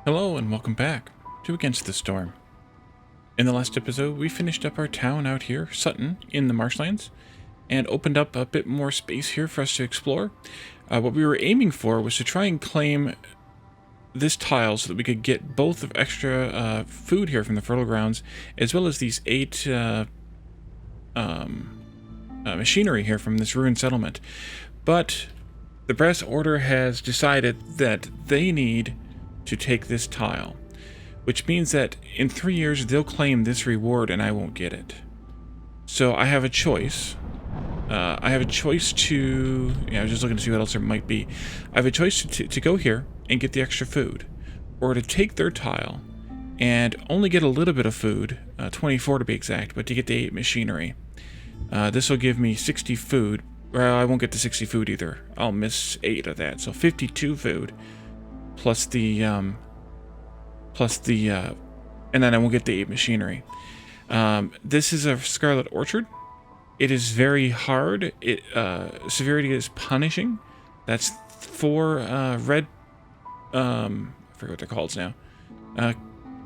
Hello and welcome back to Against the Storm. In the last episode, we finished up our town out here, Sutton, in the marshlands, and opened up a bit more space here for us to explore. What we were aiming for was to try and claim this tile so that we could get both of extra food here from the fertile grounds, as well as these 8 machinery here from this ruined settlement. But the Brass Order has decided that they need to take this tile, which means that in 3 years they'll claim this reward and I won't get it. So I have a choice. I have a choice to... I was just looking to see what else there might be. I have a choice to go here and get the extra food, or to take their tile and only get a little bit of food, 24 to be exact, but to get the 8 machinery. This will give me 60 food. Well, I won't get the 60 food either. I'll miss 8 of that, so 52 food. Plus the, and then I won't get the 8 machinery. This is a Scarlet Orchard. It is very hard. Severity is punishing. That's 4 red, I forget what they're called now.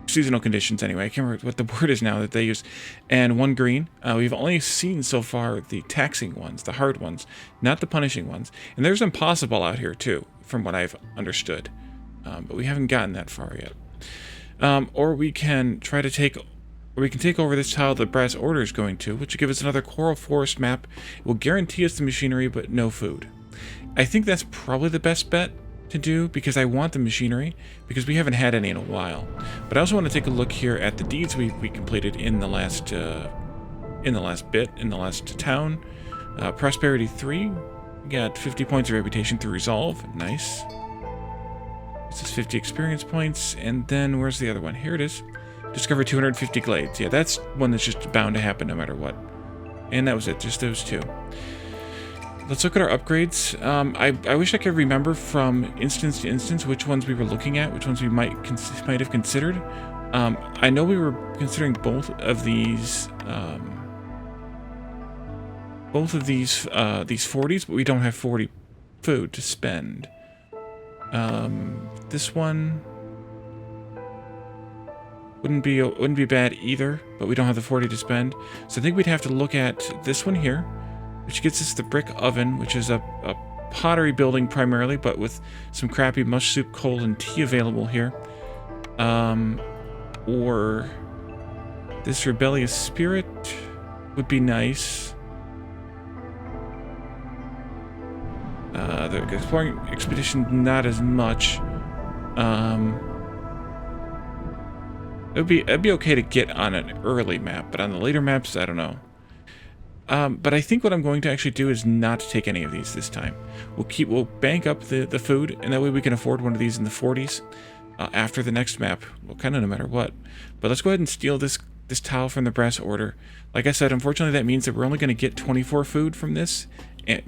Seasonal conditions anyway. I can't remember what the word is now that they use. And 1 green. We've only seen so far the taxing ones, the hard ones, not the punishing ones. And there's impossible out here too, from what I've understood. But we haven't gotten that far yet. Or we can try to take over this tile the Brass Order is going to, which will give us another Coral Forest map. It will guarantee us the machinery, but no food. I think that's probably the best bet to do, because I want the machinery, because we haven't had any in a while. But I also want to take a look here at the deeds we completed in the last town. Prosperity 3, we got 50 points of reputation through resolve. Nice. This is 50 experience points, and then where's the other one? Here it is. Discover 250 glades. Yeah, that's one that's just bound to happen no matter what. And that was it, just those 2. Let's look at our upgrades. I wish I could remember from instance to instance which ones we were looking at, which ones we might have considered. I know we were considering both of these 40s, but we don't have 40 food to spend. This one wouldn't be bad either, but we don't have the 40 to spend. So I think we'd have to look at this one here, which gets us the brick oven, which is a pottery building primarily, but with some crappy mush soup, coal, and tea available here. Or this rebellious spirit would be nice. The exploring expedition, not as much. It'd be okay to get on an early map, but on the later maps, I don't know. But I think what I'm going to actually do is not take any of these this time. We'll bank up the food, and that way we can afford one of these in the 40s after the next map. Well, kind of no matter what. But let's go ahead and steal this tile from the Brass Order. Like I said, unfortunately that means that we're only going to get 24 food from this,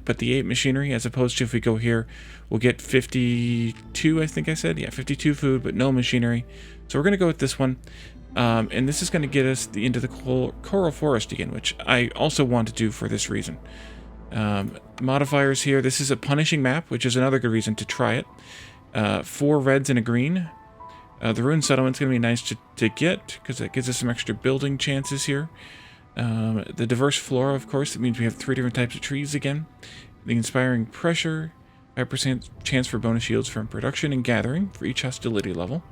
but the 8 machinery, as opposed to if we go here, we'll get 52, I think I said. Yeah, 52 food, but no machinery. So we're going to go with this one. And this is going to get us into the Coral Forest again, which I also want to do for this reason. Modifiers here. This is a punishing map, which is another good reason to try it. 4 reds and a green. The ruined settlement's going to be nice to get, because that gives us some extra building chances here. The diverse flora, of course, that means we have 3 different types of trees again. The inspiring pressure, 5% chance for bonus shields from production and gathering for each hostility level.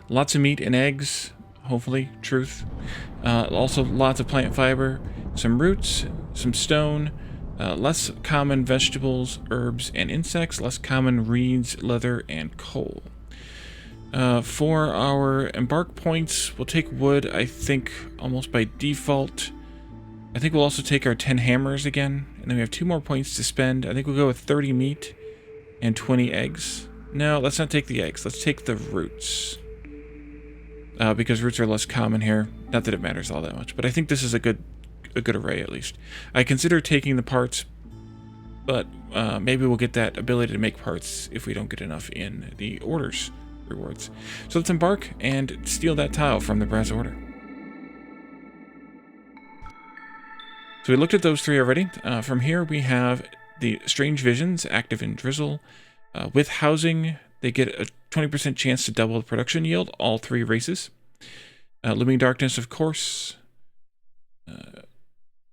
Lots of meat and eggs, hopefully, truth. Also lots of plant fiber, some roots, some stone, less common vegetables, herbs, and insects, less common reeds, leather, and coal. For our embark points, we'll take wood, I think, almost by default. I think we'll also take our 10 hammers again, and then we have 2 more points to spend. I think we'll go with 30 meat and 20 eggs. No, let's not take the eggs. Let's take the roots. Because roots are less common here. Not that it matters all that much, but I think this is a good array at least. I consider taking the parts, but maybe we'll get that ability to make parts if we don't get enough in the orders rewards. So let's embark and steal that tile from the Brass Order. So we looked at those 3 already. From here we have the Strange Visions active in Drizzle. With housing, they get a 20% chance to double the production yield, all 3 races. Looming Darkness, of course.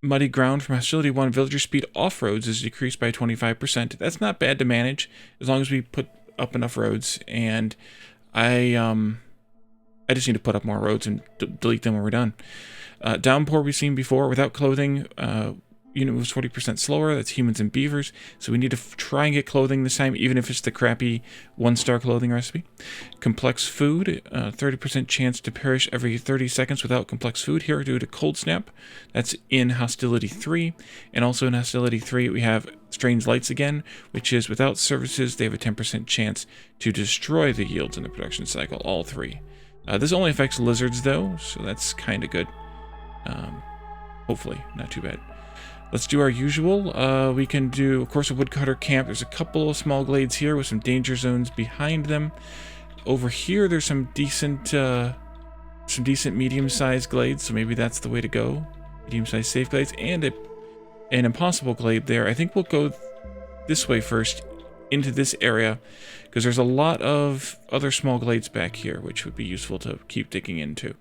Muddy Ground from Hostility 1, villager speed off-roads is decreased by 25%. That's not bad to manage, as long as we put up enough roads, and I just need to put up more roads and delete them when we're done. Downpour we've seen before. Without clothing, unit moves 40% slower. That's humans and beavers. So we need to try and get clothing this time, even if it's the crappy 1-star clothing recipe. Complex food, 30% chance to perish every 30 seconds without complex food here due to cold snap. That's in Hostility 3. And also in Hostility 3, we have Strange Lights again, which is without services, they have a 10% chance to destroy the yields in the production cycle, all 3. This only affects lizards though, so that's kind of good. Hopefully, not too bad. Let's do our usual. We can do, of course, a woodcutter camp. There's a couple of small glades here with some danger zones behind them. Over here, there's some decent medium-sized glades, so maybe that's the way to go. Medium-sized safe glades and an impossible glade there. I think we'll go this way first into this area because there's a lot of other small glades back here, which would be useful to keep digging into.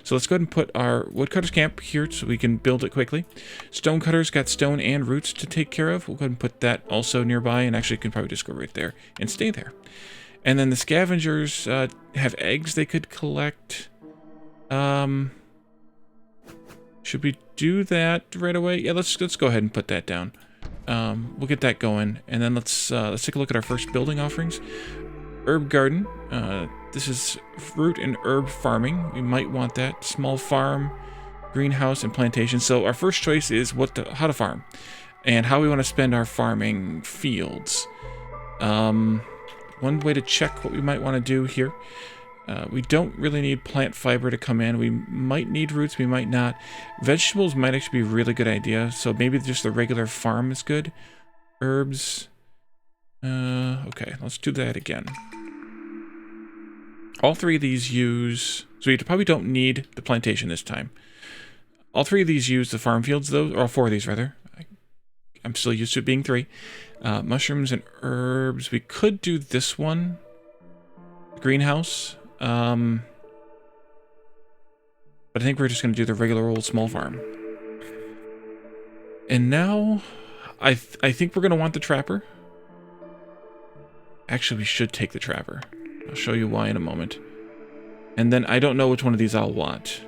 So let's go ahead and put our woodcutters camp here so we can build it quickly. Stonecutters got stone and roots to take care of. We'll go ahead and put that also nearby, and actually can probably just go right there and stay there. And then the scavengers have eggs they could collect. Should we do that right away? Yeah, let's go ahead and put that down. We'll get that going, and then let's take a look at our first building offerings. Herb garden. This is fruit and herb farming. We might want that. Small farm, greenhouse, and plantation. So our first choice is how to farm, and how we want to spend our farming fields. One way to check what we might want to do here. We don't really need plant fiber to come in. We might need roots, we might not. Vegetables might actually be a really good idea, so maybe just the regular farm is good. Herbs. Okay, let's do that again. All 3 of these use... So you probably don't need the plantation this time. All 3 of these use the farm fields, though, or all 4 of these, rather. I'm still used to it being 3. Mushrooms and herbs. We could do this one. Greenhouse. But I think we're just going to do the regular old small farm. And now, I think we're going to want the trapper. Actually, we should take the trapper. I'll show you why in a moment. And then I don't know which one of these I'll want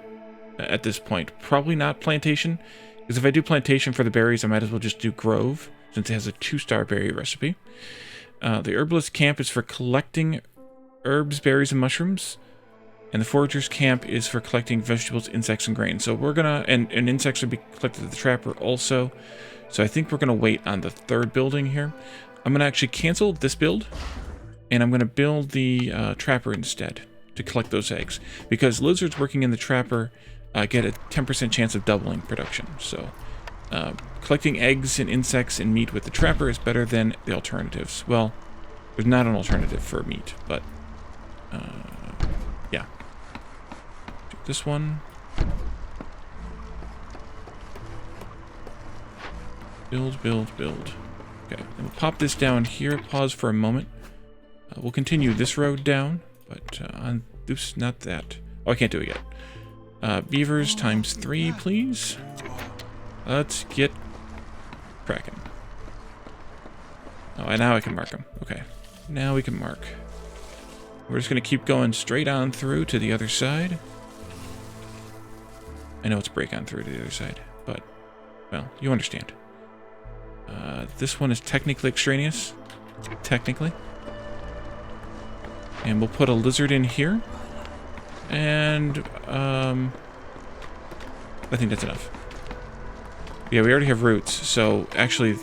at this point. Probably not plantation, because if I do plantation for the berries, I might as well just do grove, since it has a 2-star berry recipe. The herbalist camp is for collecting herbs, berries, and mushrooms. And the forager's camp is for collecting vegetables, insects, and grain. So we're gonna, and insects would be collected at the trapper also. So I think we're gonna wait on the 3rd building here. I'm gonna actually cancel this build, and I'm gonna build the trapper instead to collect those eggs. Because lizards working in the trapper get a 10% chance of doubling production. So collecting eggs and insects and meat with the trapper is better than the alternatives. Well, there's not an alternative for meat, but yeah. This one. Build, build, build. Okay, and we'll pop this down here, pause for a moment. We'll continue this road down, but on this, not that. Oh, I can't do it yet. Beavers times 3, please. Let's get cracking. Oh, and now I can mark them. Okay, now we can mark. We're just going to keep going straight on through to the other side. I know it's break on through to the other side, but, well, you understand. This one is technically extraneous. Technically. And we'll put a lizard in here. And, I think that's enough. Yeah, we already have roots, so actually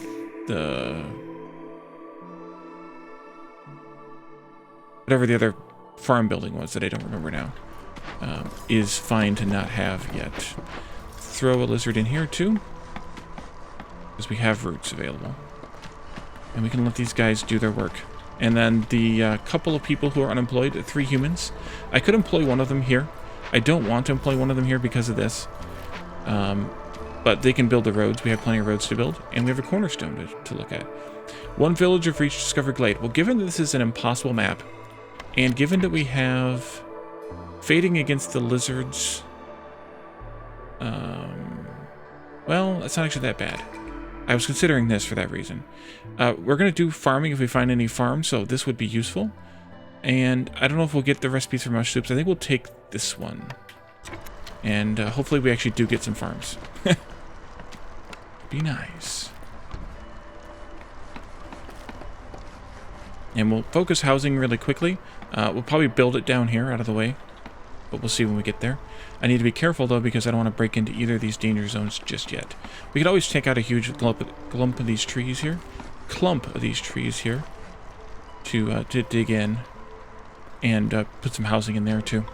whatever the other farm building was that I don't remember now, is fine to not have yet. Throw a lizard in here too, because we have roots available. And we can let these guys do their work. And then the couple of people who are unemployed, 3 humans, I could employ one of them here. I don't want to employ one of them here because of this. But they can build the roads. We have plenty of roads to build. And we have a cornerstone to look at. 1 villager for each discovered glade. Well, given that this is an impossible map, And given that we have fading against the lizards, well, that's not actually that bad. I was considering this for that reason. We're going to do farming if we find any farms, so this would be useful. And I don't know if we'll get the recipes for mush soups. I think we'll take this one. And hopefully we actually do get some farms. Be nice. And we'll focus housing really quickly. We'll probably build it down here out of the way. But we'll see when we get there. I need to be careful, though, because I don't want to break into either of these danger zones just yet. We could always take out a huge clump of these trees here. To dig in. And put some housing in there, too.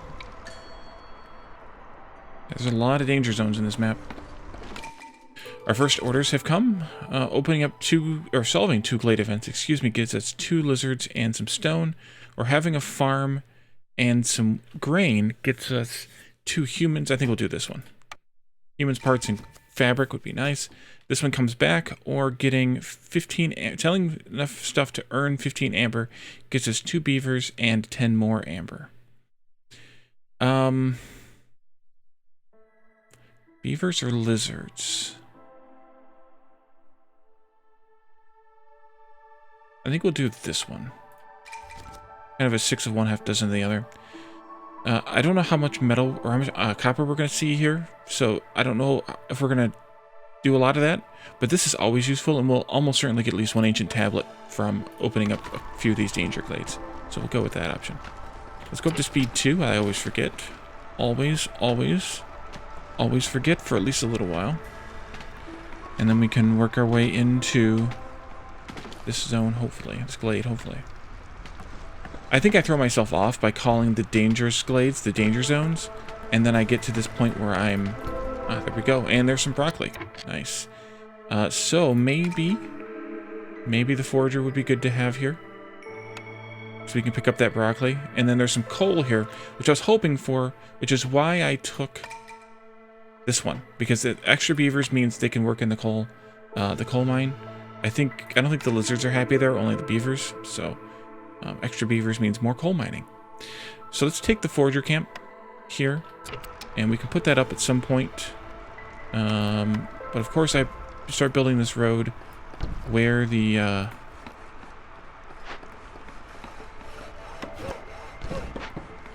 There's a lot of danger zones in this map. Our first orders have come. Opening up solving 2 Glade events, gives us 2 lizards and some stone. Or having a farm and some grain gets us 2 humans. I think we'll do this one. Humans, parts, and fabric would be nice. This one comes back, or getting 15, selling enough stuff to earn 15 amber gets us 2 beavers and 10 more amber. Beavers or lizards? I think we'll do this one. Kind of a 6 of one, half dozen of the other. I don't know how much metal or how much copper we're going to see here, so I don't know if we're going to do a lot of that, but this is always useful, and we'll almost certainly get at least 1 ancient tablet from opening up a few of these danger glades. So we'll go with that option. Let's go up to speed 2. I always forget. Always forget for at least a little while. And then we can work our way into this zone, hopefully. This glade, hopefully. I think I throw myself off by calling the dangerous glades the danger zones, and then I get to this point where I'm... there we go. And there's some broccoli. Nice. So maybe the forager would be good to have here. So we can pick up that broccoli. And then there's some coal here, which I was hoping for, which is why I took this one. Because the extra beavers means they can work in the coal mine. I don't think the lizards are happy there, only the beavers. So extra beavers means more coal mining. So let's take the forager camp here. And we can put that up at some point. But of course I start building this road where the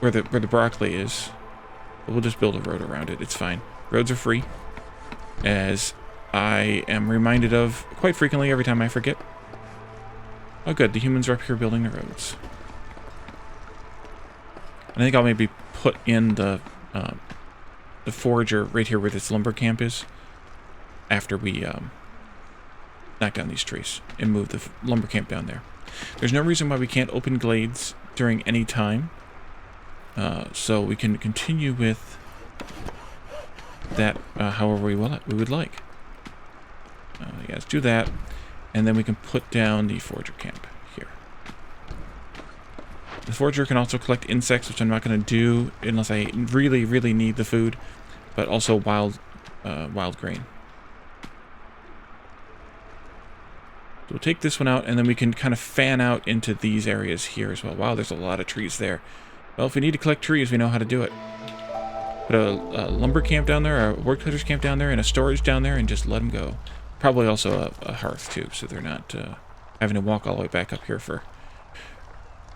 where the broccoli is. But we'll just build a road around it. It's fine. Roads are free, as I am reminded of quite frequently every time I forget. Oh good, the humans are up here building the roads. I think I'll maybe put in the forager right here where this lumber camp is, after we knock down these trees and move the lumber camp down there. There's no reason why we can't open glades during any time, so we can continue with that however we would like. Yeah, let's do that, and then we can put down the forager camp here. The forager can also collect insects, which I'm not going to do unless I really, really need the food, but also wild grain. So we'll take this one out, and then we can kind of fan out into these areas here as well. Wow, there's a lot of trees there. Well, if we need to collect trees, we know how to do it. Put a lumber camp down there, a woodcutter's camp down there, and a storage down there, and just let them go. Probably also a hearth, too, so they're not having to walk all the way back up here for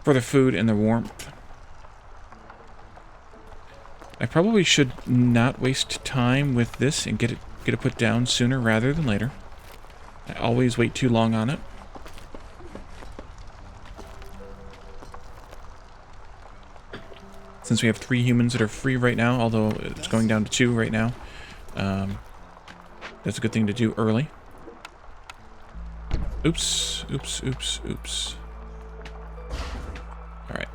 the food and the warmth. I probably should not waste time with this and get it put down sooner rather than later. I always wait too long on it. Since we have 3 humans that are free right now, although it's going down to 2 right now, that's a good thing to do early. Oops. Alright.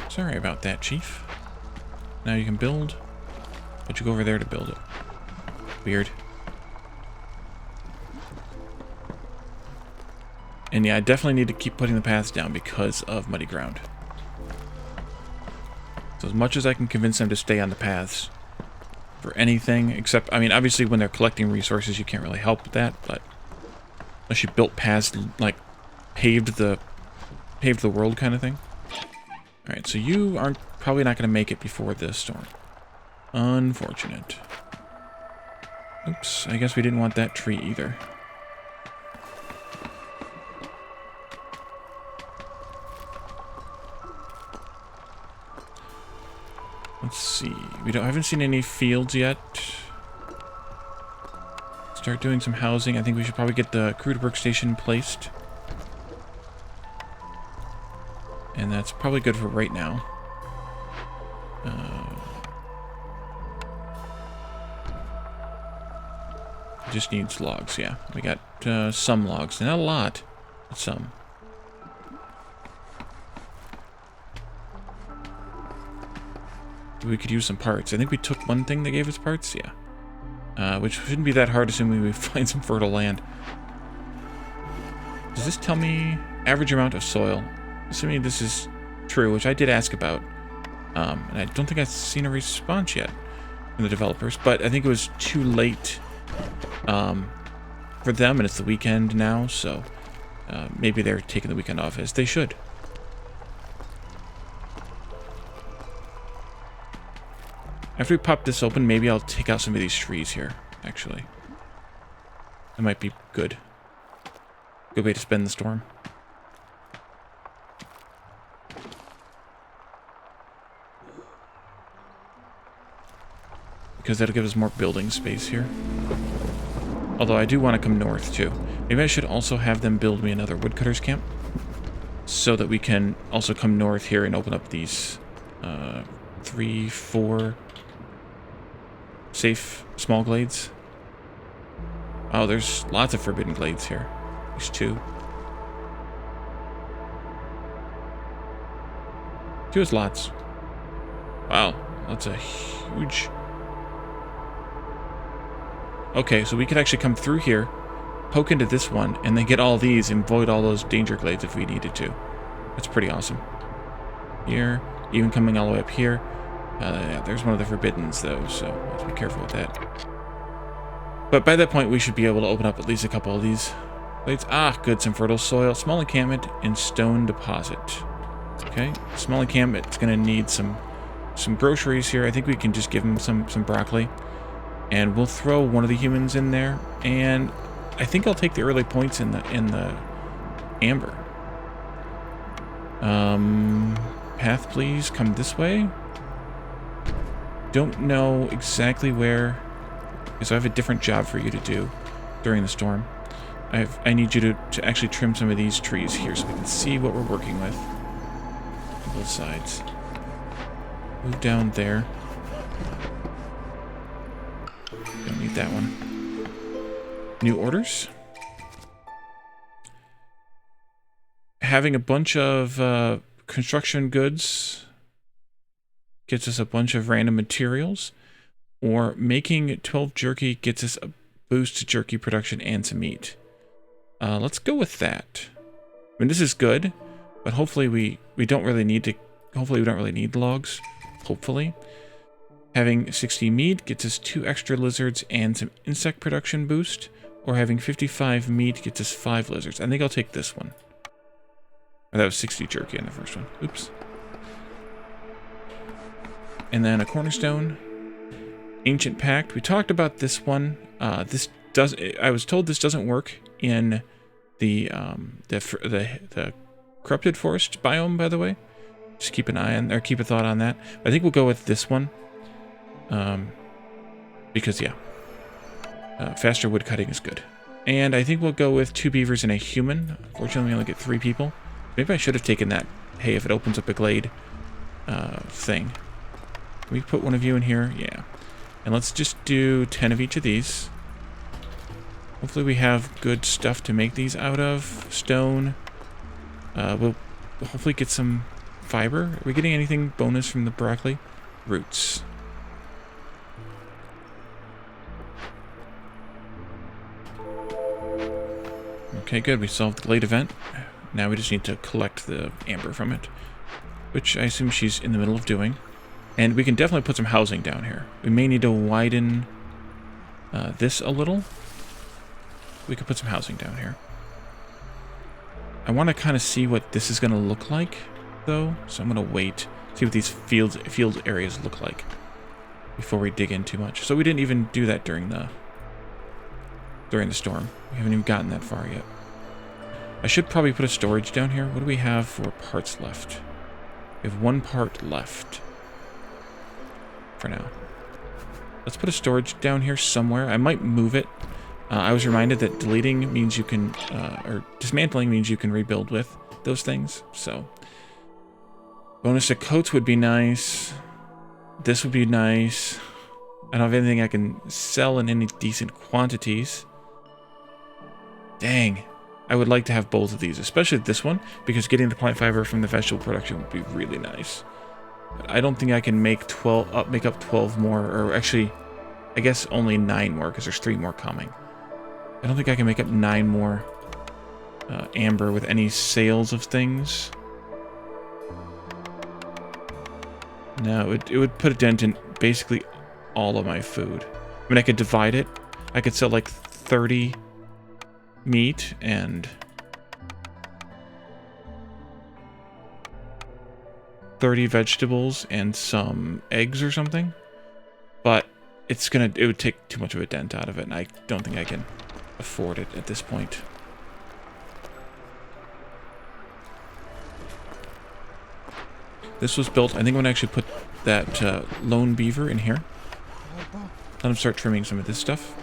Sorry about that, Chief. Now you can build, but you go over there to build it. Weird. And yeah, I definitely need to keep putting the paths down because of muddy ground. So as much as I can convince them to stay on the paths for anything, except, I mean, obviously when they're collecting resources, you can't really help with that, but unless you built paths, like, paved the world kind of thing. Alright, so you aren't probably not going to make it before this storm. Unfortunate. Oops, I guess we didn't want that tree either. Let's see. Haven't seen any fields yet. Start doing some housing. I think we should probably get the crude workstation placed. And that's probably good for right now. Just needs logs, yeah. We got some logs. Not a lot, but some. We could use some parts. I think we took one thing that gave us parts, yeah. Which shouldn't be that hard, assuming we find some fertile land. Does this tell me average amount of soil? Assuming this is true, which I did ask about. And I don't think I've seen a response yet from the developers, but I think it was too late for them, and it's the weekend now, so maybe they're taking the weekend off, as they should. After we pop this open, maybe I'll take out some of these trees here, actually. That might be good. Good way to spend the storm. Because that'll give us more building space here. Although I do want to come north, too. Maybe I should also have them build me another woodcutter's camp. So that we can also come north here and open up these 3, 4... safe small glades. Oh, there's lots of forbidden glades here. There's 2. 2 is lots. Wow, that's a huge... Okay, so we could actually come through here, poke into this one, and then get all these and void all those danger glades if we needed to. That's pretty awesome. Here, even coming all the way up here. Yeah, there's one of the forbiddens, though, so let's be careful with that. But by that point, we should be able to open up at least a couple of these glades. Ah, good, some fertile soil. Small encampment and stone deposit. Okay, small encampment's going to need some groceries here. I think we can just give them some broccoli. And we'll throw one of the humans in there. And I think I'll take the early points in the amber. Path, please, come this way. Don't know exactly where, because I have a different job for you to do during the storm. I need you to actually trim some of these trees here so we can see what we're working with on both sides. Move down there. Don't need that one. New orders. Having a bunch of construction goods gets us a bunch of random materials, or making 12 jerky gets us a boost to jerky production and some meat. Let's go with that. I mean, this is good, but hopefully we don't really need to. Hopefully we don't really need logs. Hopefully, having 60 meat gets us 2 extra lizards and some insect production boost, or having 55 meat gets us 5 lizards. I think I'll take this one. Oh, that was 60 jerky in the first one. Oops. And then a cornerstone. Ancient Pact. We talked about this one. I was told this doesn't work in the corrupted forest biome, by the way. Just keep an eye on, or keep a thought on that. I think we'll go with this one. Because, yeah. Faster wood cutting is good. And I think we'll go with 2 beavers and a human. Unfortunately, we only get 3 people. Maybe I should have taken that. Hey, if it opens up a glade thing. Can we put one of you in here? Yeah. And let's just do 10 of each of these. Hopefully we have good stuff to make these out of. Stone. We'll hopefully get some fiber. Are we getting anything bonus from the broccoli? Roots. Okay, good. We solved the Glade event. Now we just need to collect the amber from it, which I assume she's in the middle of doing. And we can definitely put some housing down here. We may need to widen this a little. We could put some housing down here. I want to kind of see what this is going to look like, though, so I'm going to wait, see what these field areas look like before we dig in too much. So we didn't even do that during the storm. We haven't even gotten that far yet. I should probably put a storage down here. What do we have for parts left? We have 1 part left for now. Let's put a storage down here somewhere. I might move it. I was reminded that deleting means you can, or dismantling means you can rebuild with those things. So, bonus to coats would be nice. This would be nice. I don't have anything I can sell in any decent quantities. Dang. I would like to have both of these, especially this one, because getting the plant fiber from the vegetable production would be really nice. But I don't think I can make make up 12 more, or actually, I guess only 9 more, because there's 3 more coming. I don't think I can make up 9 more amber with any sales of things. No, it would put a dent in basically all of my food. I mean, I could divide it. I could sell like 30 meat and 30 vegetables and some eggs or something. But it would take too much of a dent out of it, and I don't think I can afford it at this point. This was built, I think I'm going to actually put that lone beaver in here. Let him start trimming some of this stuff.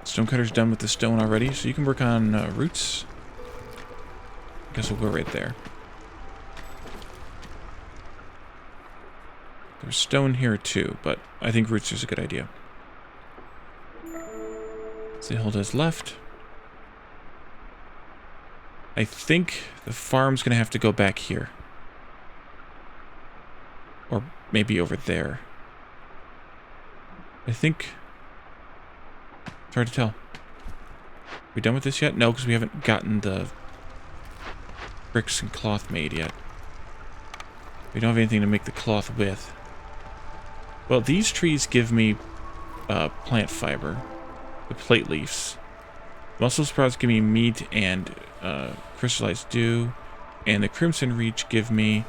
Stonecutter's done with the stone already, so you can work on roots. I guess we'll go right there. There's stone here too, but I think roots is a good idea. So hold his left. I think the farm's going to have to go back here. Or maybe over there. I think... It's hard to tell. Are we done with this yet? No, because we haven't gotten the bricks and cloth made yet. We don't have anything to make the cloth with. Well, these trees give me plant fiber. The plate leaves. Muscle sprouts give me meat and crystallized dew. And the crimson reach give me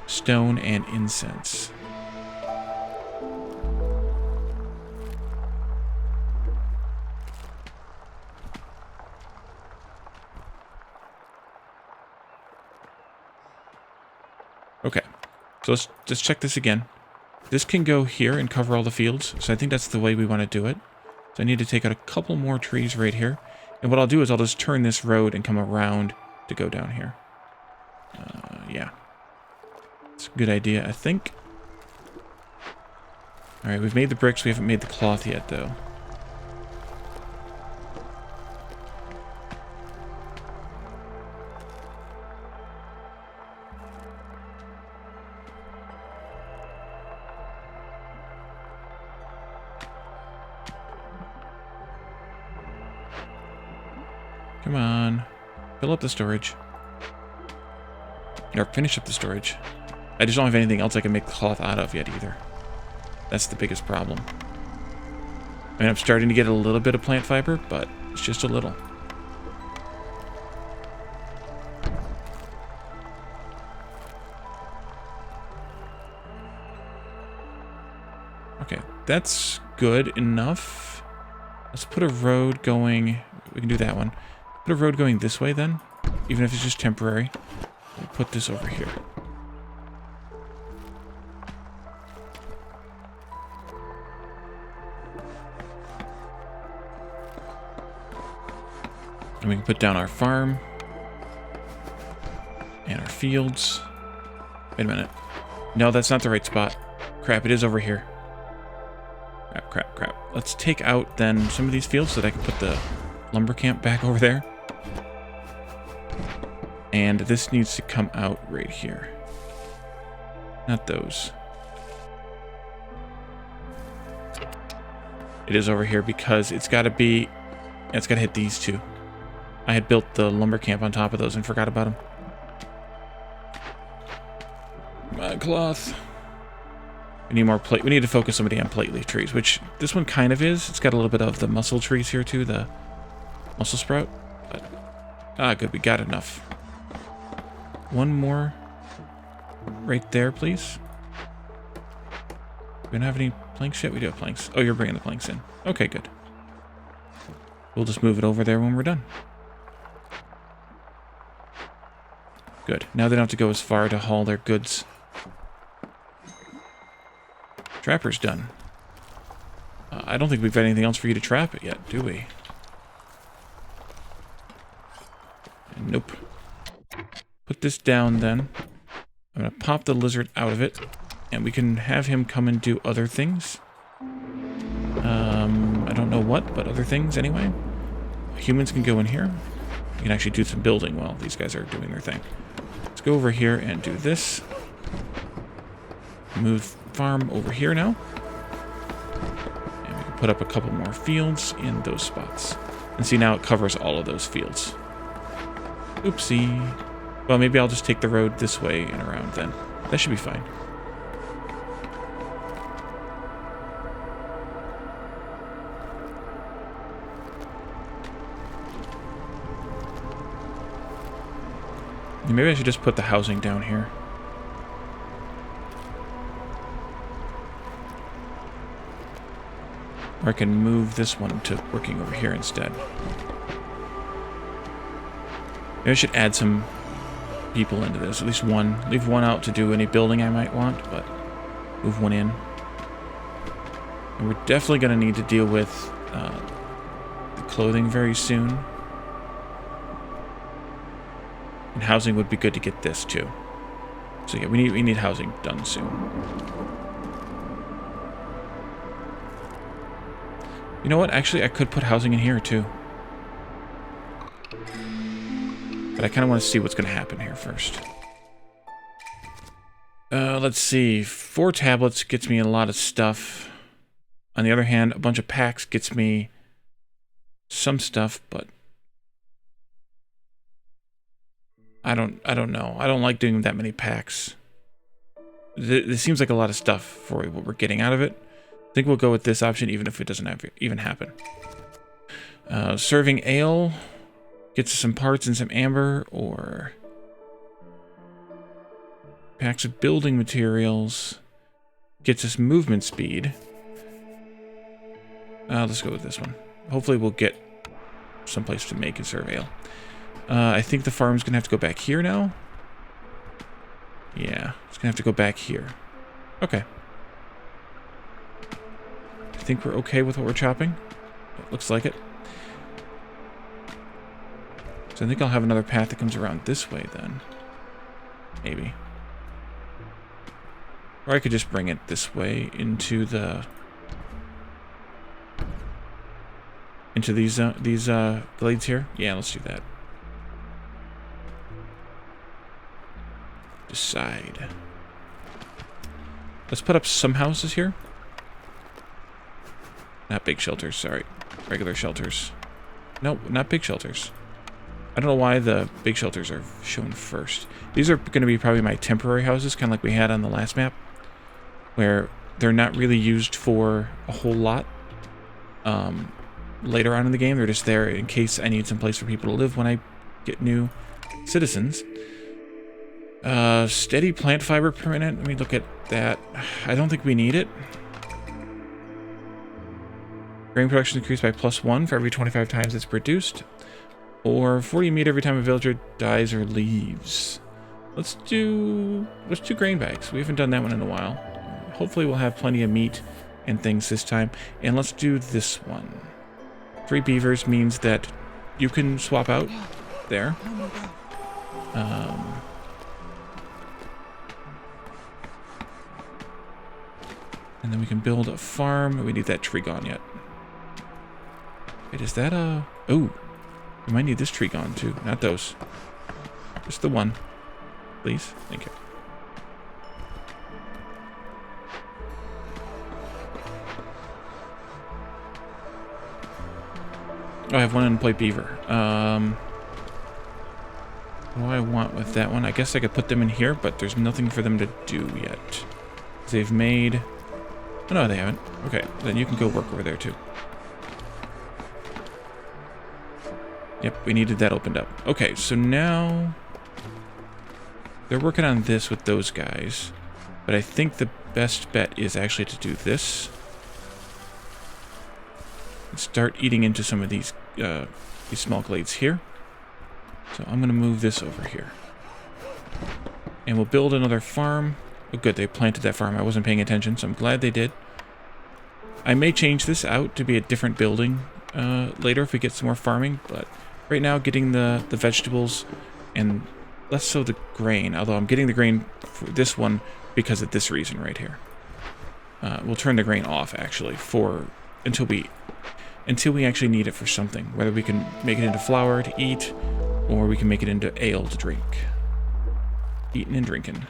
stone and incense. Okay, so let's just check this again. This can go here and cover all the fields, so I think that's the way we want to do it. So I need to take out a couple more trees right here. And what I'll do is I'll just turn this road and come around to go down here. Yeah. It's a good idea, I think. Alright, we've made the bricks. We haven't made the cloth yet, though. Come on. Fill up the storage. Or finish up the storage. I just don't have anything else I can make cloth out of yet either. That's the biggest problem. I mean, I'm starting to get a little bit of plant fiber, but it's just a little. Okay, that's good enough. Let's put a road going... We can do that one. Put a road going this way then, even if it's just temporary. We'll put this over here. And we can put down our farm. And our fields. Wait a minute. No, that's not the right spot. Crap, it is over here. Crap, crap, crap. Let's take out then some of these fields so that I can put the lumber camp back over there. And this needs to come out right here. Not those. It is over here because it's got to be... It's got to hit these two. I had built the lumber camp on top of those and forgot about them. Come on, cloth. We need more plate. We need to focus somebody on plate leaf trees, which this one kind of is. It's got a little bit of the mussel trees here too, the mussel sprout. But, good. We got enough. One more right there, please. We don't have any planks yet? We do have planks. Oh, you're bringing the planks in. Okay, good. We'll just move it over there when we're done. Good. Now they don't have to go as far to haul their goods. Trapper's done. I don't think we've got anything else for you to trap it yet, do we? Nope. Put this down then. I'm going to pop the lizard out of it, and we can have him come and do other things. I don't know what, but other things anyway. Humans can go in here. You can actually do some building while these guys are doing their thing. Let's go over here and do this. Move farm over here now. And we can put up a couple more fields in those spots. And see, now it covers all of those fields. Oopsie. Well, maybe I'll just take the road this way and around then. That should be fine. Maybe I should just put the housing down here. Or I can move this one to working over here instead. Maybe I should add some people into this. At least one. Leave one out to do any building I might want, but move one in. And we're definitely going to need to deal with the clothing very soon. And housing would be good to get this too. So yeah, we need housing done soon. You know what? Actually, I could put housing in here too. But I kind of want to see what's going to happen here first. Let's see. 4 tablets gets me a lot of stuff. On the other hand, a bunch of packs gets me some stuff, but I don't know. I don't like doing that many packs. This seems like a lot of stuff for what we're getting out of it. I think we'll go with this option even if it doesn't even happen. Serving ale gets us some parts and some amber, or packs of building materials gets us movement speed. Let's go with this one. Hopefully we'll get someplace to make and serve ale. I think the farm's going to have to go back here now. Yeah, it's going to have to go back here. Okay. I think we're okay with what we're chopping. It looks like it. So I think I'll have another path that comes around this way then. Maybe. Or I could just bring it this way into the... into these glades here. Yeah, let's do that. Decide. Let's put up some houses here. Not big shelters, sorry. Regular shelters. Nope, not big shelters. I don't know why the big shelters are shown first. These are going to be probably my temporary houses, kind of like we had on the last map, where they're not really used for a whole lot. Later on in the game, they're just there in case I need some place for people to live when I get new citizens. Steady plant fiber per minute. Let me look at that. I don't think we need it. Grain production increased by +1 for every 25 times it's produced. Or 40 meat every time a villager dies or leaves. Let's do grain bags. We haven't done that one in a while. Hopefully we'll have plenty of meat and things this time. And let's do this one. 3 beavers means that you can swap out there. And then we can build a farm. We need that tree gone yet. Wait, is that a... Oh, we might need this tree gone too. Not those. Just the one. Please. Thank you. Oh, I have one unplayed beaver. What do I want with that one? I guess I could put them in here, but there's nothing for them to do yet. They've made Oh, no, they haven't. Okay, then you can go work over there, too. Yep, we needed that opened up. Okay, so now... they're working on this with those guys. But I think the best bet is actually to do this. And start eating into some of these small glades here. So I'm going to move this over here. And we'll build another farm. Oh, good, they planted that farm. I wasn't paying attention, so I'm glad they did. I may change this out to be a different building later if we get some more farming, but right now getting the vegetables and less so the grain, although I'm getting the grain for this one because of this reason right here. We'll turn the grain off, actually, until we actually need it for something, whether we can make it into flour to eat, or we can make it into ale to drink. Eating and drinking.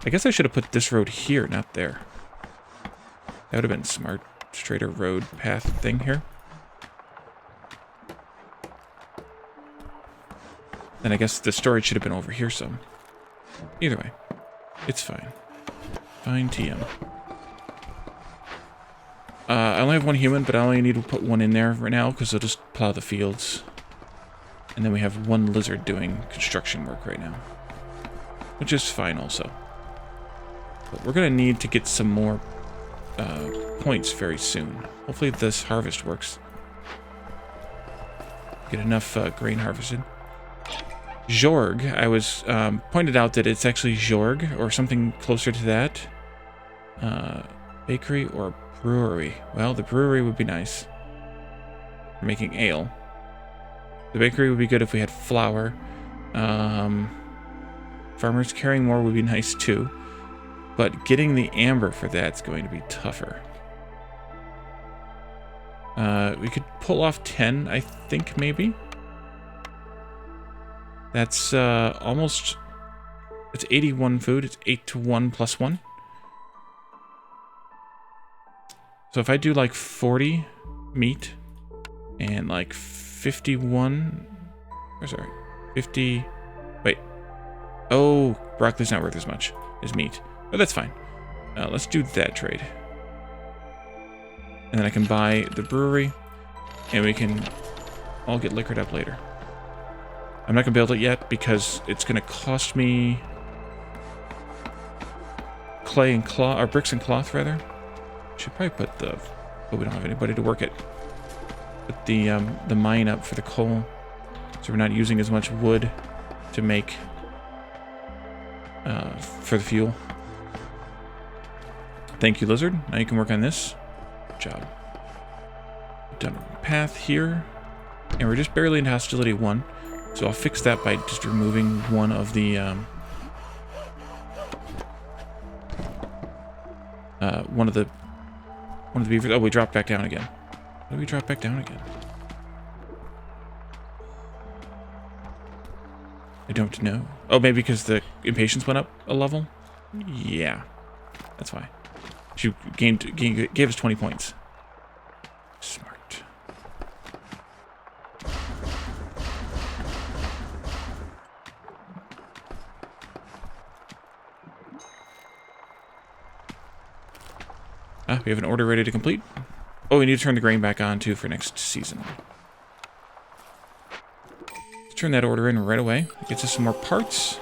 I guess I should have put this road here, not there. That would have been smart. Straighter road path thing here. Then I guess the storage should have been over here some. Either way, it's fine. Fine TM. I only have one human, but I only need to put one in there right now because I'll just plow the fields. And then we have one lizard doing construction work right now. Which is fine also. But we're going to need to get some more points very soon. Hopefully this harvest works. Get enough grain harvested. Jorg, I was pointed out that it's actually Jorg, or something closer to that. Bakery or brewery. Well, the brewery would be nice. For making ale. The bakery would be good if we had flour. Farmers carrying more would be nice too. But getting the amber for that's going to be tougher. We could pull off 10, I think, maybe. That's almost... it's 81 food. It's 8 to 1 plus 1. So if I do like 40 meat and like 51... oh, sorry. 50... wait. Oh, broccoli's not worth as much as meat. But that's fine. Let's do that trade. And then I can buy the brewery, and we can all get liquored up later. I'm not going to build it yet because it's going to cost me clay and cloth, or bricks and cloth rather. Should probably put the, but we don't have anybody to work it. Put the mine up for the coal, so we're not using as much wood to make for the fuel. Thank you, lizard. Now you can work on this. Good job. Done a path here, and we're just barely into hostility 1. So I'll fix that by just removing one of the beavers. Oh, we dropped back down again. Why did we drop back down again? I don't know. Oh, maybe because the impatience went up a level? Yeah. That's why. She gave us 20 points. Smart. Ah, we have an order ready to complete. Oh, we need to turn the grain back on, too, for next season. Let's turn that order in right away. It gets us some more parts,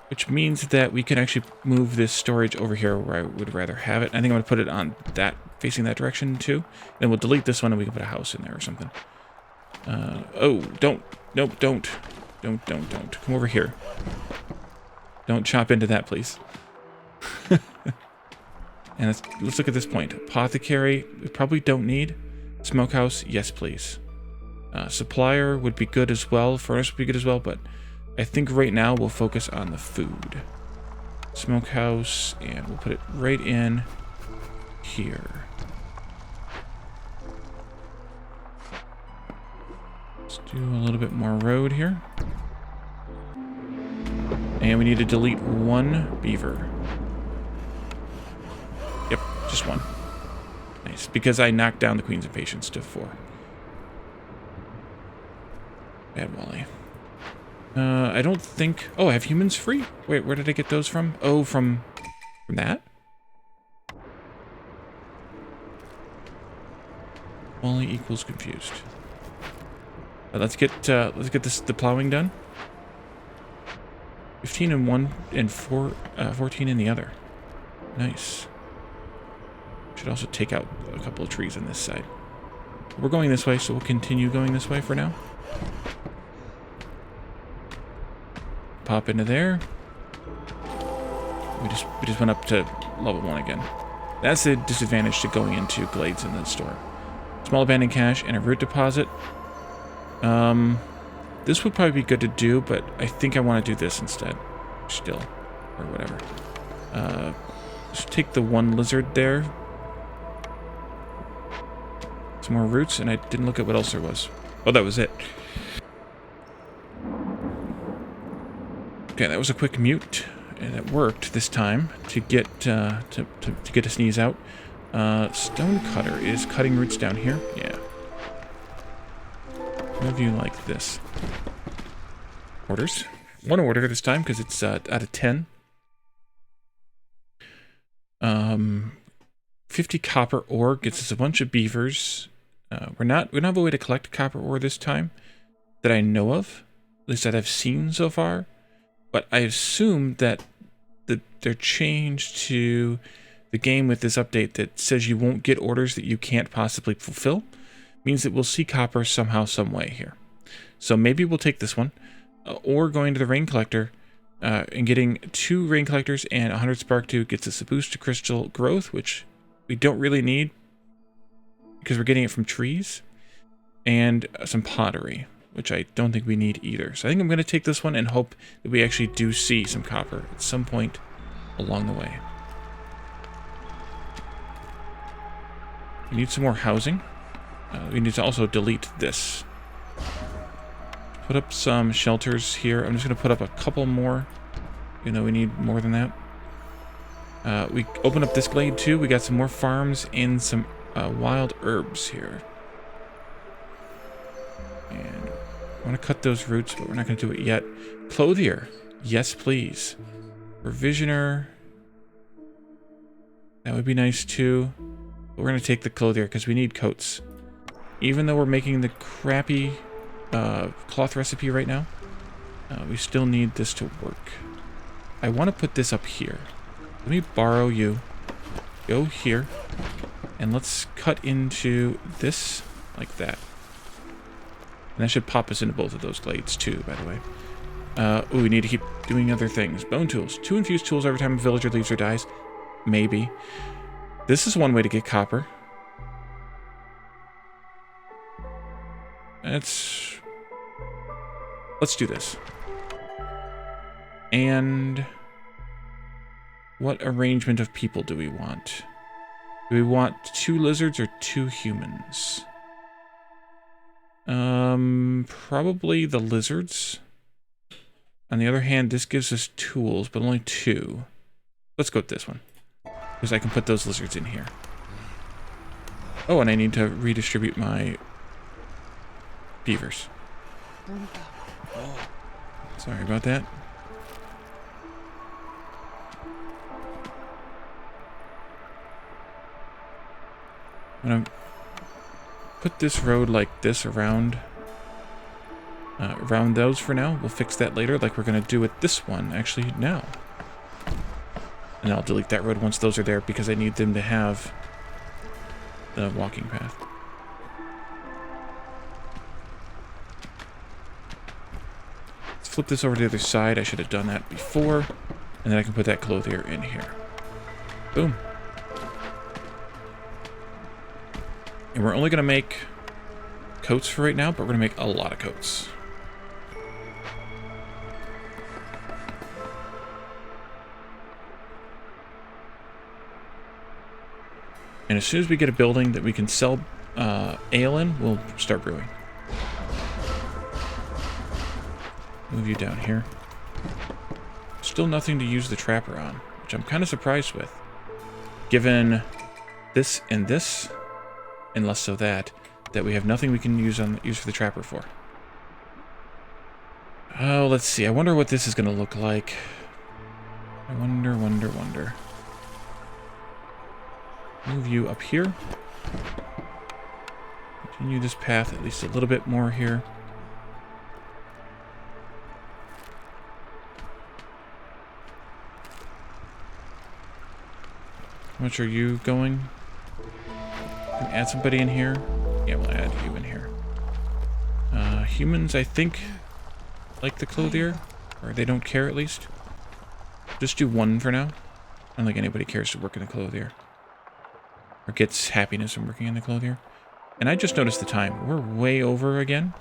which means that we can actually move this storage over here where I would rather have it. I think I'm going to put it on that, facing that direction, too. Then we'll delete this one, and we can put a house in there or something. Oh, don't. Nope, don't. Don't. Come over here. Don't chop into that, please. And let's look at this point. Apothecary, we probably don't need. Smokehouse, yes, please. Supplier would be good as well. Furnace would be good as well, but I think right now we'll focus on the food. Smokehouse, and we'll put it right in here. Let's do a little bit more road here. And we need to delete one beaver. Yep, just one. Nice, because I knocked down the Queen's Impatience to 4. Bad Wally. I don't think... oh, I have humans free? Wait, where did I get those from? Oh, from that? Only equals confused. Let's get the plowing done. 15 in one and 14 in the other. Nice. Should also take out a couple of trees on this side. We're going this way, so we'll continue going this way for now. Pop into there. We just went up to level 1 again. That's the disadvantage to going into Glades in the store. Small abandoned cache and a root deposit. This would probably be good to do, but I think I want to do this instead. Still. Or whatever. Just take the one lizard there. Some more roots, and I didn't look at what else there was. Oh, that was it. Okay, that was a quick mute, and it worked this time to get to get a sneeze out. Stone cutter is cutting roots down here. Yeah. Move you like this. Orders. One order this time because it's out of 10. 50 copper ore gets us a bunch of beavers. We don't have a way to collect copper ore this time that I know of, at least that I've seen so far. But I assume that they're changed to the game with this update that says you won't get orders that you can't possibly fulfill. Means that we'll see copper somehow, some way here. So maybe we'll take this one, or going to the rain collector and getting 2 rain collectors and 100 spark 2 gets us a boost to crystal growth, which we don't really need because we're getting it from trees, and some pottery, which I don't think we need either. So I think I'm going to take this one and hope that we actually do see some copper at some point along the way. We need some more housing. We need to also delete this. Put up some shelters here. I'm just going to put up a couple more, even though we need more than that. We opened up this glade too. We got some more farms and some wild herbs here. And I want to cut those roots, but we're not going to do it yet. Clothier. Yes, please. Provisioner. That would be nice too. But we're going to take the clothier because we need coats. Even though we're making the crappy cloth recipe right now, we still need this to work. I want to put this up here. Let me borrow you. Go here. And let's cut into this like that. And that should pop us into both of those glades too, by the way. Ooh, we need to keep doing other things. Bone tools. 2 infused tools every time a villager leaves or dies. Maybe. This is one way to get copper. Let's do this. And what arrangement of people do we want? Do we want 2 lizards or 2 humans? Probably the lizards. On the other hand, this gives us tools, but only 2. Let's go with this one, because I can put those lizards in here. Oh, and I need to redistribute my beavers. Sorry about that. I'm gonna put this road like this around those for now. We'll fix that later, like we're gonna do with this one actually now. And I'll delete that road once those are there because I need them to have the walking path. Let's flip this over to the other side. I should have done that before. And then I can put that clothier in here. Boom. And we're only going to make coats for right now, but we're going to make a lot of coats. And as soon as we get a building that we can sell ale in, we'll start brewing. Move you down here. Still nothing to use the trapper on, which I'm kind of surprised with. Given this and this, and less so that we have nothing we can use for the trapper for. Oh, let's see. I wonder what this is going to look like. I wonder. Move you up here. Continue this path at least a little bit more here. How much are you going? Can we add somebody in here? Yeah, we'll add you in here. Humans, I think, like the clothier. Or they don't care, at least. Just do one for now. I don't think anybody cares to work in the clothier. Or gets happiness from working in the clothier. And I just noticed the time. We're way over again.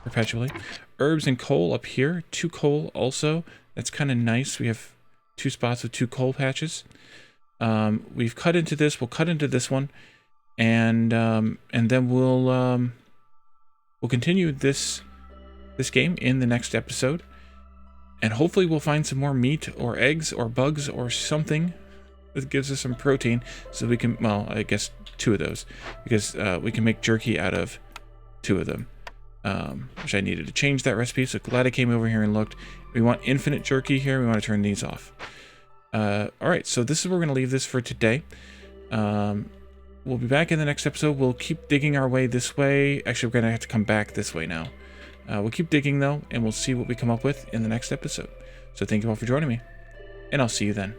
Perpetually. Herbs and coal up here. 2 coal also. That's kind of nice. We have 2 spots with 2 coal patches. We've cut into this. We'll cut into this one. And then we'll continue this game in the next episode. And hopefully we'll find some more meat or eggs or bugs or something that gives us some protein so we can, well, I guess 2 of those, because we can make jerky out of 2 of them, which I needed to change that recipe. So glad I came over here and looked. We want infinite jerky here. We want to turn these off. All right, so this is where we're going to leave this for today. We'll be back in the next episode. We'll keep digging our way this way. Actually, we're going to have to come back this way now. We'll keep digging, though, and we'll see what we come up with in the next episode. So thank you all for joining me, and I'll see you then.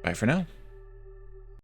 Bye for now.